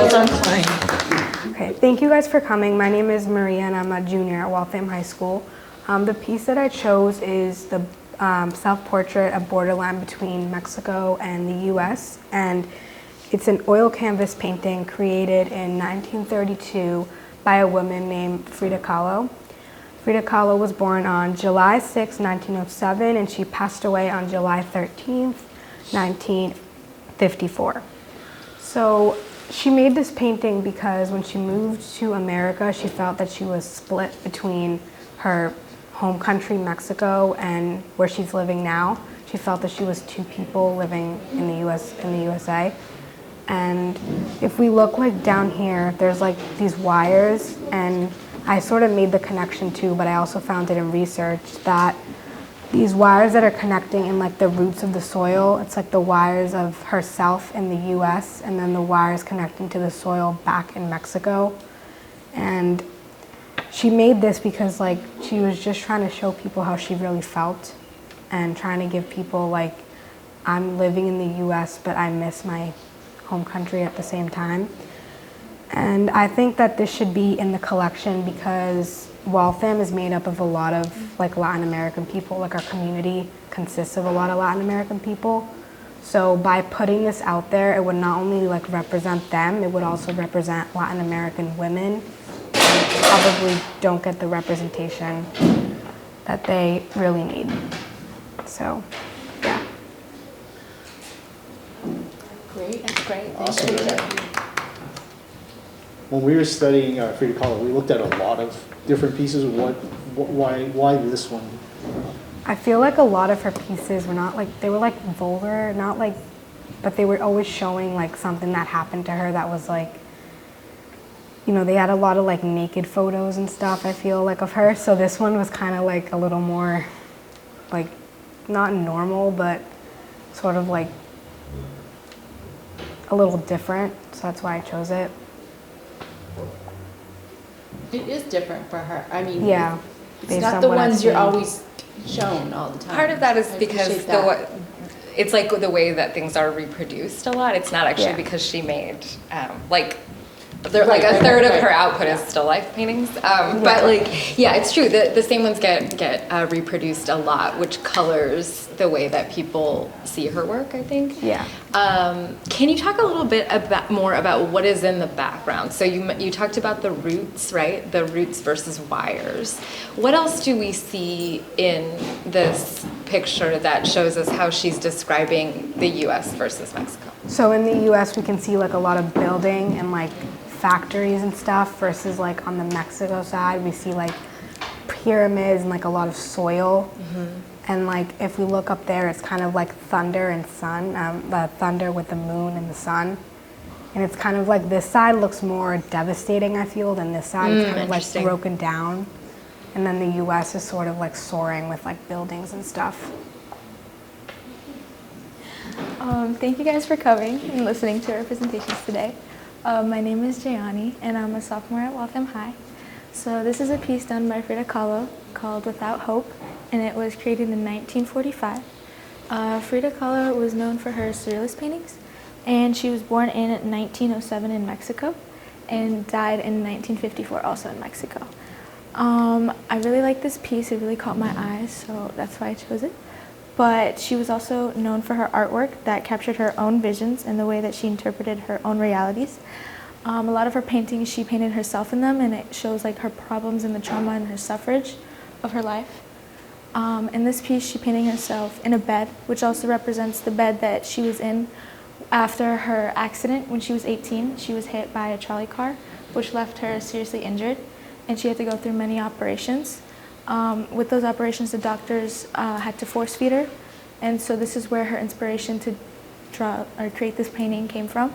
Well done, Klein. Okay, thank you guys for coming. My name is Maria and I'm a junior at Waltham High School. The piece that I chose is the self-portrait of borderland between Mexico and the US, and it's an oil canvas painting created in 1932 by a woman named Frida Kahlo. Frida Kahlo was born on July 6, 1907, and she passed away on July 13th, 1954. So she made this painting because when she moved to America, she felt that she was split between her home country, Mexico, and where she's living now. She felt that she was two people living in the USA. And if we look like down here, there's like these wires, and I sort of made the connection too, but I also found it in research that these wires that are connecting in like the roots of the soil, it's like the wires of herself in the US and then the wires connecting to the soil back in Mexico. And she made this because like she was just trying to show people how she really felt and trying to give people like, I'm living in the US, but I miss my home country at the same time. And I think that this should be in the collection because Waltham is made up of a lot of like Latin American people. Like our community consists of a lot of Latin American people. So by putting this out there, it would not only like represent them, it would also represent Latin American women who probably don't get the representation that they really need. So, yeah. Great. That's great. Awesome. Thank you. When we were studying Frida Kahlo, we looked at a lot of different pieces. Why this one? I feel like a lot of her pieces were not like, they were like vulgar, not like, but they were always showing like something that happened to her that was like, you know, they had a lot of like naked photos and stuff, I feel like, of her. So this one was kind of like a little more like, not normal, but sort of like a little different. So that's why I chose it. It is different for her. I mean, Yeah. it's based not on the what I've ones you're seen. always shown all the time. Part of that is I because appreciate that. it's like the way that things are reproduced a lot. It's not actually Yeah. because she made like a third of her output is still life paintings. But like, yeah, it's true. The same ones get reproduced a lot, which colors the way that people see her work, I think. Yeah. Can you talk a little bit more about what is in the background? So you talked about the roots, right? The roots versus wires. What else do we see in this picture that shows us how she's describing the U.S. versus Mexico? So in the US, we can see like a lot of building and like factories and stuff versus like on the Mexico side, we see like pyramids and like a lot of soil. And like if we look up there, it's kind of like thunder and sun, the thunder with the moon and the sun. And it's kind of like this side looks more devastating, I feel, than this side. It's kind of like Interesting. broken down. And then the US is sort of like soaring with like buildings and stuff. Thank you guys for coming and listening to our presentations today. My name is Jayani, and I'm a sophomore at Waltham High. So this is a piece done by Frida Kahlo called Without Hope, and it was created in 1945. Frida Kahlo was known for her surrealist paintings, and she was born in 1907 in Mexico and died in 1954 also in Mexico. I really like this piece. It really caught my eyes, so that's why I chose it. But she was also known for her artwork that captured her own visions and the way that she interpreted her own realities. A lot of her paintings, she painted herself in them, and it shows like her problems and the trauma and her suffrage of her life. In this piece, she painted herself in a bed, which also represents the bed that she was in after her accident when she was 18. She was hit by a trolley car, which left her seriously injured, and she had to go through many operations. With those operations, the doctors had to force feed her, and so this is where her inspiration to draw or create this painting came from.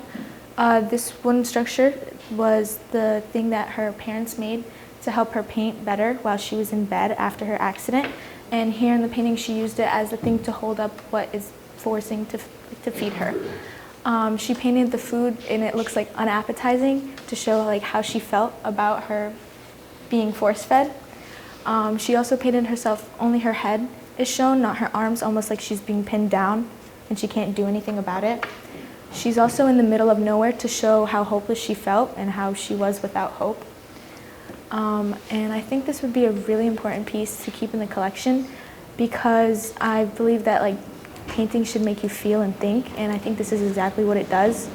This wooden structure was the thing that her parents made to help her paint better while she was in bed after her accident, and here in the painting she used it as the thing to hold up what is forcing to feed her. She painted the food and it looks like unappetizing to show like how she felt about her being force fed. She also painted herself, only her head is shown, not her arms, almost like she's being pinned down and she can't do anything about it. She's also in the middle of nowhere to show how hopeless she felt and how she was without hope. And I think this would be a really important piece to keep in the collection because I believe that like painting should make you feel and think, and I think this is exactly what it does.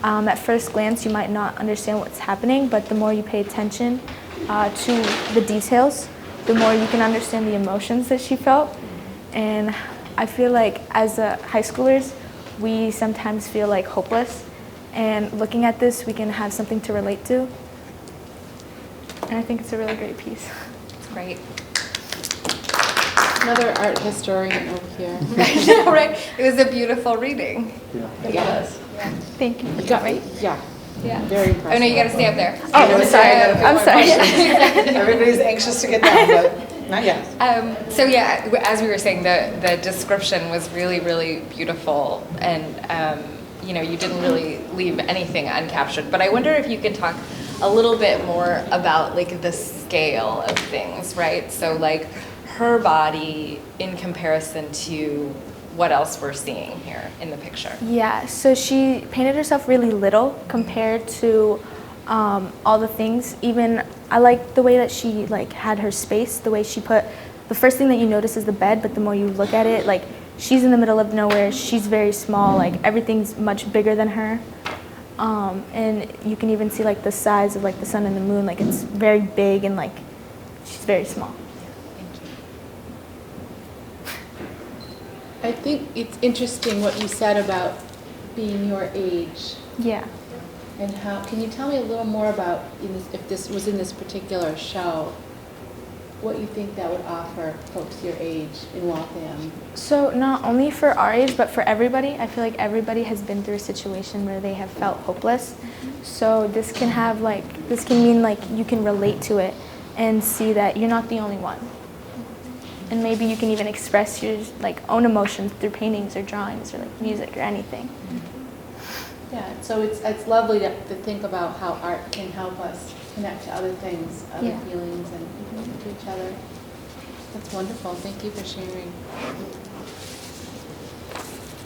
At first glance, you might not understand what's happening, but the more you pay attention to the details, the more you can understand the emotions that she felt. And I feel like as high schoolers, we sometimes feel like hopeless, and looking at this, we can have something to relate to. And I think it's a really great piece. It's great. Another art historian over here. I know, right? It was a beautiful reading. Yeah. Yes. Thank you. You got me? Yeah. Yeah. Very impressive. Oh, no, you got to stay up there. Oh, I'm sorry. I'm sorry. Everybody's anxious to get down, but not yet. So yeah, as we were saying, the description was really, really beautiful, and you know, you didn't really leave anything uncaptured. But I wonder if you could talk a little bit more about like the scale of things, right? So like her body in comparison to what else we're seeing here in the picture. Yeah, so she painted herself really little compared to all the things. Even I like the way that she like had her space, the way she put, the first thing that you notice is the bed, but the more you look at it, like she's in the middle of nowhere, she's very small, like everything's much bigger than her. And you can even see like the size of like the sun and the moon, like it's very big and like she's very small. I think it's interesting what you said about being your age Yeah. and how, can you tell me a little more about, if this was in this particular show, what you think that would offer folks your age in Waltham? So not only for our age, but for everybody, I feel like everybody has been through a situation where they have felt hopeless. So this can have like, this can mean like you can relate to it and see that you're not the only one. And maybe you can even express your like own emotions through paintings or drawings or like music or anything. Yeah, so it's lovely to think about how art can help us connect to other things, other Yeah. feelings, and to each other. That's wonderful. Thank you for sharing.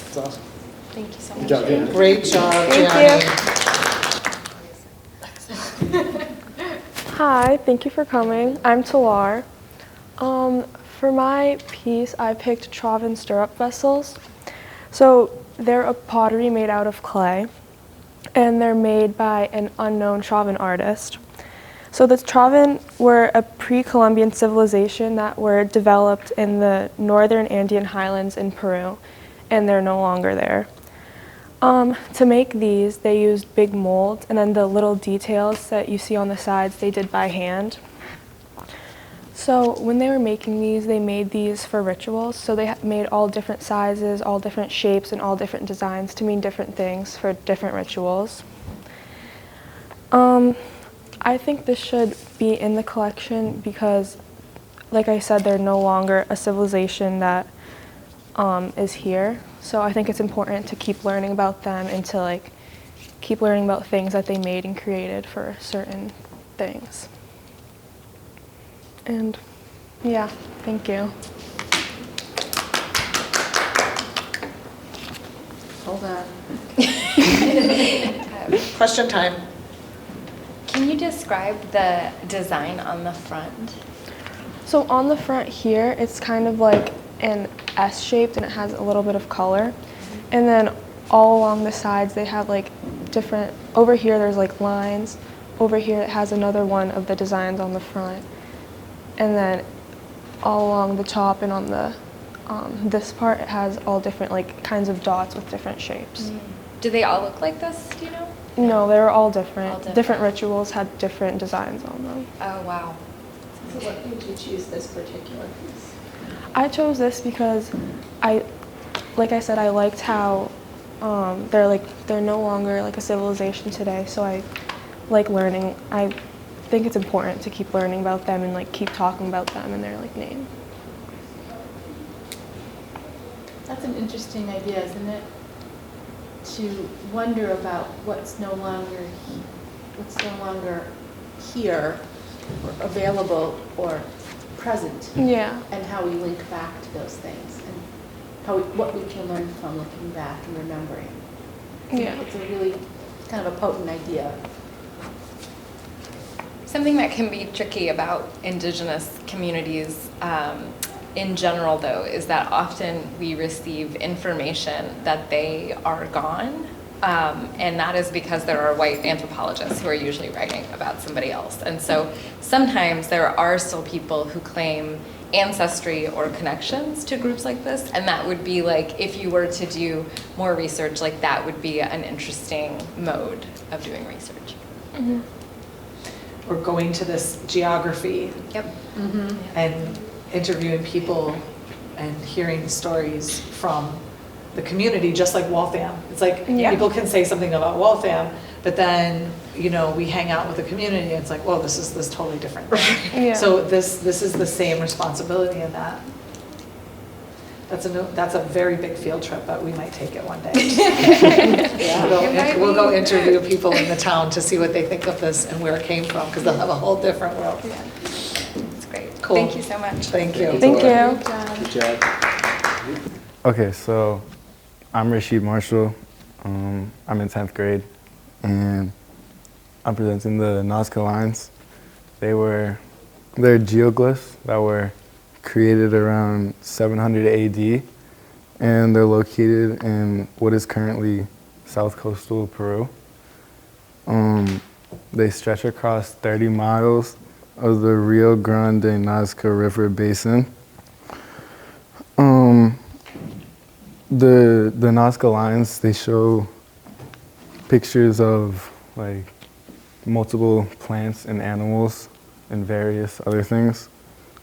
It's awesome. Thank you so Good much. job, Jan. Great job, Thank Gianni. Hi, thank you for coming. I'm Talar. For my piece, I picked Traven stirrup vessels. So they're a pottery made out of clay, and they're made by an unknown Traven artist. So the Traven were a pre-Columbian civilization that were developed in the northern Andean highlands in Peru, and they're no longer there. To make these, they used big molds, and then the little details that you see on the sides, they did by hand. So when they were making these, they made these for rituals. So they made all different sizes, all different shapes, and all different designs to mean different things for different rituals. I think this should be in the collection because, like I said, they're no longer a civilization that is here. So I think it's important to keep learning about them and to like keep learning about things that they made and created for certain things. And yeah, thank you. Hold on. Question time. Can you describe the design on the front? So on the front here, it's kind of like an S shaped and it has a little bit of color. And then all along the sides, they have like different, over here there's like lines. Over here it has another one of the designs on the front. And then all along the top and on the this part, it has all different like kinds of dots with different shapes. Do they all look like this, do you know? No, they were all different. All different. Different rituals had different designs on them. Oh, wow. So what made you choose this particular piece? I chose this because like I said, I liked how they're no longer like a civilization today. So I like learning. I think it's important to keep learning about them and like keep talking about them and their like name. That's an interesting idea, isn't it? To wonder about what's no longer here or available or present, Yeah. and how we link back to those things and what we can learn from looking back and remembering. Yeah. It's a really kind of a potent idea. Something that can be tricky about Indigenous communities in general, though, is that often we receive information that they are gone. And that is because there are white anthropologists who are usually writing about somebody else. And so sometimes there are still people who claim ancestry or connections to groups like this. And that would be like, if you were to do more research, like that would be an interesting mode of doing research. Or going to this geography Yep. and interviewing people and hearing stories from the community, just like Waltham. It's like Yeah. people can say something about Waltham, but then, you know, we hang out with the community, and it's like, whoa, this is this totally different thing. Yeah. So this is the same responsibility in that. That's a very big field trip, but we might take it one day. We'll go interview people in the town to see what they think of this and where it came from, because they'll have a whole different world. That's great. Cool. Thank you so much. Thank you. Thank you. Good job. Okay, so I'm Rashid Marshall. I'm in 10th grade, and I'm presenting the Nazca lines. They're geoglyphs that were created around 700 AD, and they're located in what is currently south coastal Peru. They stretch across 30 miles of the Rio Grande Nazca River basin. The Nazca lines, they show pictures of like multiple plants and animals and various other things,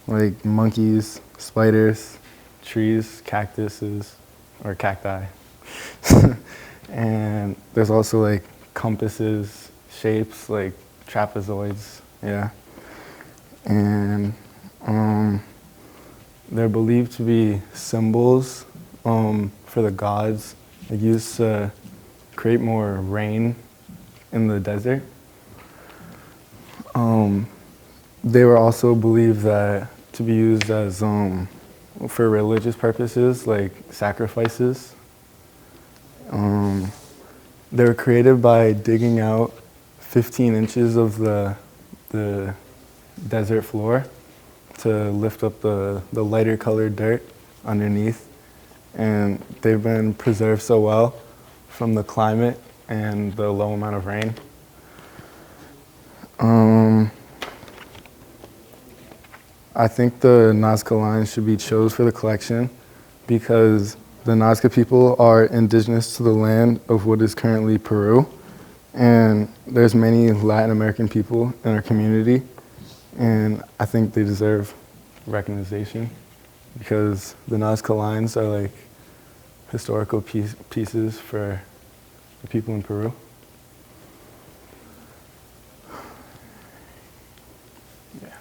like monkeys, spiders, trees, cactuses, or cacti. And there's also like compasses, shapes like trapezoids, yeah. And they're believed to be symbols for the gods, like used to create more rain in the desert. They were also believed that to be used as for religious purposes, like sacrifices. They were created by digging out 15 inches of the desert floor to lift up the lighter colored dirt underneath. And they've been preserved so well from the climate and the low amount of rain. I think the Nazca lines should be chose for the collection because the Nazca people are indigenous to the land of what is currently Peru. And there's many Latin American people in our community, and I think they deserve recognition because the Nazca lines are like historical pieces for the people in Peru. Yeah.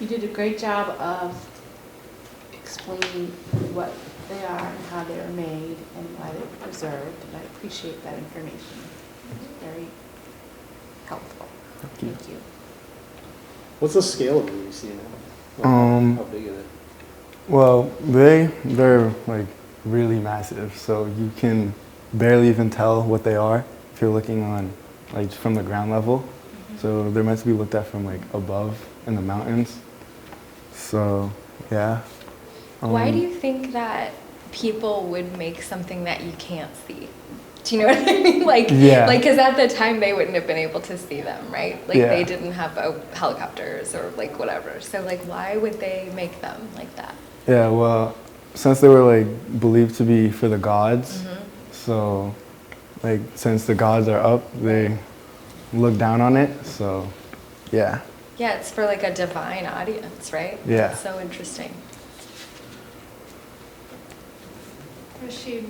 You did a great job of explaining what they are and how they are made and why they're preserved, and I appreciate that information. It's very helpful. Thank you. What's the scale of it you see now? How big is it? Well, they're like really massive, so you can barely even tell what they are if you're looking on like from the ground level. So they're meant to be looked at from like above in the mountains. So yeah. Why do you think that people would make something that you can't see? Do you know what I mean? Like, Yeah. like, because at the time they wouldn't have been able to see them, right? Like, Yeah. they didn't have helicopters or like whatever. So, like, why would they make them like that? Yeah, well, since they were like believed to be for the gods, so like since the gods are up, they look down on it. So yeah. Yeah, it's for like a divine audience, right? Yeah. That's so interesting. Rashid,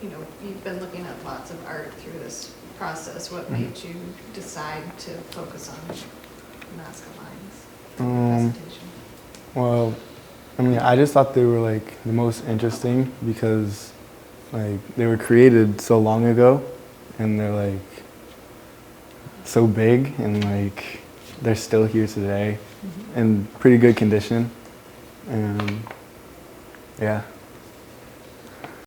you've been looking at lots of art through this process. What made you decide to focus on Nazca lines for the presentation? Well, I mean, I just thought they were like the most interesting because like they were created so long ago and they're like so big and like they're still here today in pretty good condition. And Yeah.